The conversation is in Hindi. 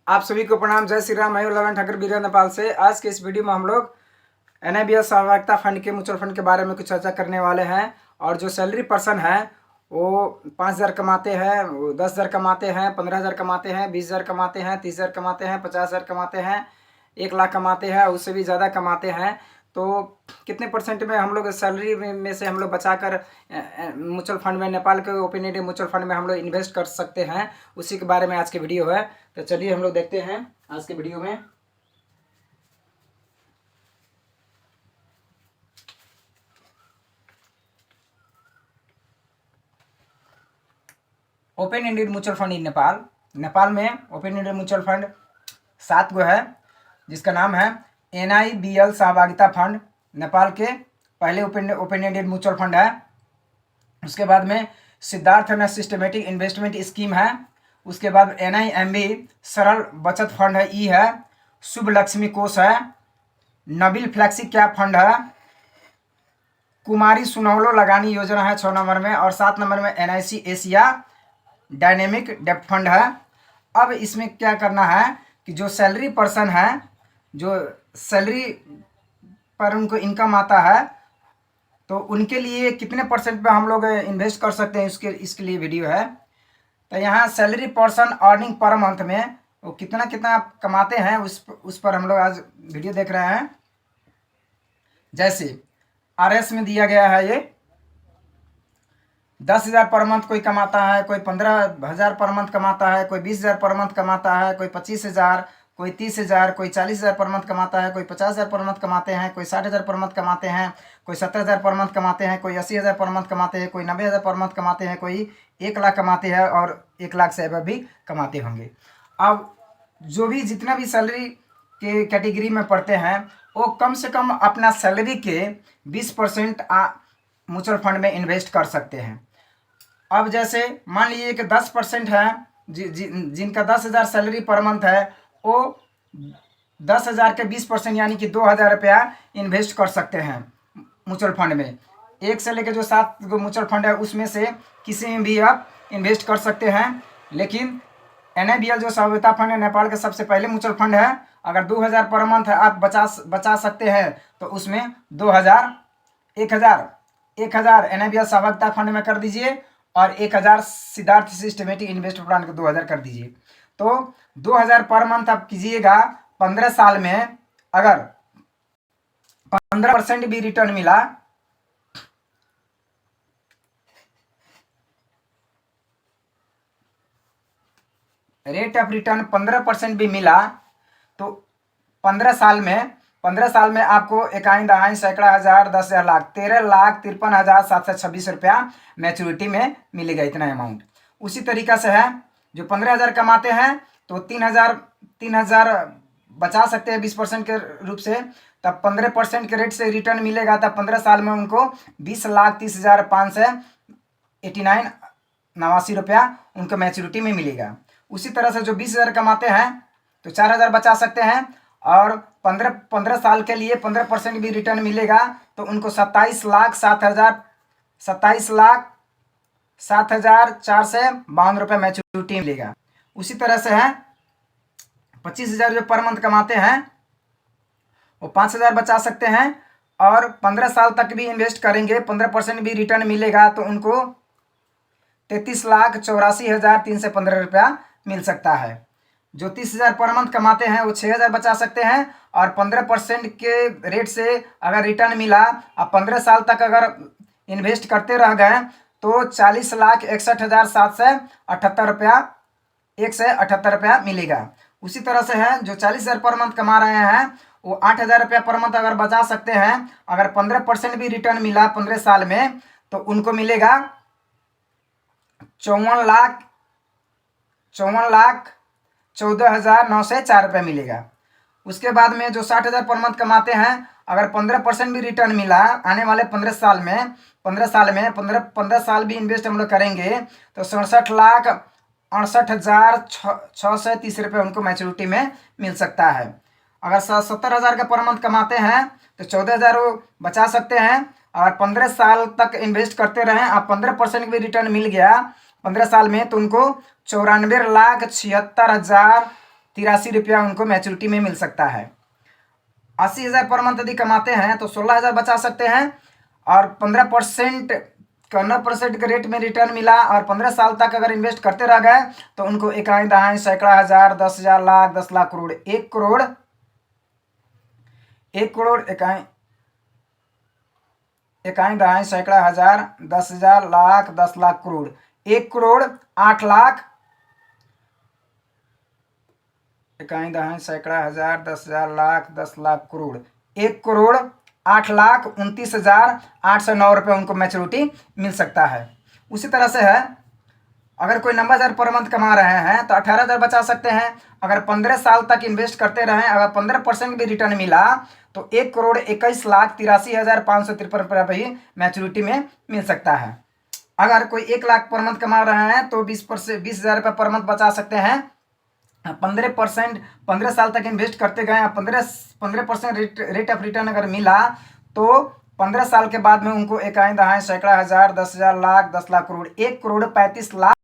आप सभी को प्रणाम। जय श्री राम। मैं ललन ठाकुर बीरा नेपाल से। आज के इस वीडियो में हम लोग NIBL सहभागिता फंड के म्यूचुअल फंड के बारे में कुछ चर्चा करने वाले हैं। और जो सैलरी पर्सन है वो 5,000 कमाते हैं, 10,000 कमाते हैं, 15,000 कमाते हैं, 20,000 कमाते हैं, 30,000 कमाते हैं, 50,000 कमाते हैं, 1,00,000 कमाते हैं, उससे भी ज़्यादा कमाते हैं। तो कितने परसेंट में हम लोग सैलरी में से हम लोग बचाकर म्यूचुअल फंड में, नेपाल के ओपन इंडिया म्यूचुअल फंड में हम लोग इन्वेस्ट कर सकते हैं, उसी के बारे में आज की वीडियो है। तो चलिए हम लोग देखते हैं आज के वीडियो में। Open Indian mutual fund in Nepal में ओपन इंडियन म्यूचुअल फंड 7 गो है, जिसका नाम है NIBL सहभागिता फंड। नेपाल के पहले ओपन इंडियन म्यूचुअल फंड है। उसके बाद में सिद्धार्थ सिस्टमेटिक इन्वेस्टमेंट स्कीम है। उसके बाद NIMB सरल बचत फंड है, है। शुभ लक्ष्मी कोष है। नबिल फ्लैक्सी कैप फंड है। कुमारी सुनौलो लगानी योजना है 6 नंबर में। और 7 नंबर में NIC एशिया डायनेमिक डेप्ट फंड है। अब इसमें क्या करना है कि जो सैलरी पर्सन है, जो सैलरी पर उनको इनकम आता है, तो उनके लिए कितने परसेंट पे हम लोग इन्वेस्ट कर सकते हैं, इसके लिए वीडियो है। तो यहाँ salary person earning per month में वो कितना कितना कमाते हैं उस पर हम लोग आज वीडियो देख रहे हैं। जैसे RS में दिया गया है, ये 10,000 पर मंथ कोई कमाता है, कोई 15,000 पर मंथ कमाता है, कोई 20,000 पर मंथ कमाता है, कोई 25,000, कोई 30,000, कोई 40,000 पर मंथ कमाता है, कोई 50,000 पर मंथ कमाते हैं, कोई 60,000 पर मंथ कमाते हैं, कोई 70,000 पर मंथ कमाते हैं, कोई 80,000 पर मंथ कमाते हैं, कोई 90,000 पर मंथ कमाते हैं, कोई 1,00,000 कमाते हैं और 1,00,000 से अब भी कमाते होंगे। अब जो भी जितना भी सैलरी के कैटेगरी में पढ़ते हैं, वो कम से कम अपना सैलरी के 20% म्यूचुअल फंड में इन्वेस्ट कर सकते हैं। अब जैसे मान लीजिए कि 10% है, जिनका 10,000 सैलरी पर मंथ है, वो 10,000 के 20% यानी कि 2,000 रुपया इन्वेस्ट कर सकते हैं म्यूचुअल फंड में। 1 से लेकर जो 7 गो म्यूचुअल फंड है उसमें से किसी में भी आप इन्वेस्ट कर सकते हैं। लेकिन NIBL जो सहभागिता फंड है, नेपाल के सबसे पहले म्यूचुअल फंड है। अगर 2,000 पर मंथ आप बचा सकते हैं तो उसमें 2,000 1,000 NIBL सहभागिता फंड में कर दीजिए और 1,000 सिद्धार्थ सिस्टमेटिक इन्वेस्टमेंट प्लान को 2,000 कर दीजिए। तो 2,000 पर मंथ आप कीजिएगा। 15 साल में अगर 15% भी रिटर्न मिला, रेट ऑफ रिटर्न 15% भी मिला, तो 15 साल में आपको इकाई दहाई सैकड़ा हजार 10,000 लाख 13,53,726 रुपया मैच्योरिटी में मिलेगा, इतना अमाउंट। उसी तरीका से है, जो 15,000 कमाते हैं तो 3,000 बचा सकते हैं 20% के रूप से। तब 15% के रेट से रिटर्न मिलेगा, तब 15 साल में उनको 20,30,589 रुपया उनको मैच्योरिटी में मिलेगा। उसी तरह से जो 20,000 कमाते हैं तो 4,000 बचा सकते हैं और 15 साल के लिए 15% भी रिटर्न मिलेगा, तो उनको 27,07,452 रुपये मैच्योरिटी मिलेगा। उसी तरह से है 25,000 जो पर मंथ कमाते हैं वो 5,000 बचा सकते हैं और 15 साल तक भी इन्वेस्ट करेंगे, 15% भी रिटर्न मिलेगा, तो उनको 33,84,315 रुपया मिल सकता है। जो 30,000 पर मंथ कमाते हैं वो 6,000 बचा सकते हैं और 15% के रेट से अगर रिटर्न मिला, अब 15 साल तक अगर इन्वेस्ट करते रह गए तो 40,61,778 रुपया 178 रुपया मिलेगा। उसी तरह से है जो 40,000 पर मंथ कमा रहे हैं वो 8,000 रुपया पर मंथ अगर बचा सकते हैं, अगर 15% भी रिटर्न मिला 15 साल में, तो उनको मिलेगा 54,14,904 रुपये मिलेगा। उसके बाद में जो 60,000 पर मंथ कमाते हैं, अगर 15% भी रिटर्न मिला आने वाले 15 साल में 15 साल भी इन्वेस्ट हम लोग करेंगे तो 67,68,630 रुपये उनको मैच्योरिटी में मिल सकता है। अगर 70,000 का पर मंथ कमाते हैं तो 14,000 वो बचा सकते हैं और 15 साल तक इन्वेस्ट करते रहें। अब 15% भी रिटर्न मिल गया 15 साल में, तो उनको 94,76,000 83 रुपया उनको मैच्योरिटी में मिल सकता है। 80,000 पर मंथ यदि कमाते हैं तो 16,000 बचा सकते हैं, और 15% का 9% के रेट में रिटर्न मिला और 15 साल तक अगर इन्वेस्ट करते रह गए तो उनको इकाई दहाई सैकड़ा हजार 10,000 लाख 10 लाख करोड़ 1 करोड़ इकाई दहाई सैकड़ा हजार 10,000 लाख 10 लाख करोड़ 1 करोड़ 8 लाख इकाई दहाई सैकड़ा हजार 10,000 लाख 10 लाख करोड़ 1 करोड़ 8,29,809 रुपये उनको मैच्योरिटी मिल सकता है। उसी तरह से है, अगर कोई 90,000 पर मंथ कमा रहे हैं तो 18,000 बचा सकते हैं। अगर 15 साल तक इन्वेस्ट करते रहें, अगर 15% भी रिटर्न मिला तो 1,21,83,553 रुपये भी मैच्योरिटी में मिल सकता है। अगर कोई 1 लाख पर मंथ कमा रहे हैं तो 20,000 रुपये पर मंथ बचा सकते हैं। 15 साल तक इन्वेस्ट करते गए, 15% रेट ऑफ रिटर्न अगर मिला तो 15 साल के बाद में उनको इकाई दहाई सैकड़ा हजार 10,000 लाख 10 लाख करोड़ 1 करोड़ 35 लाख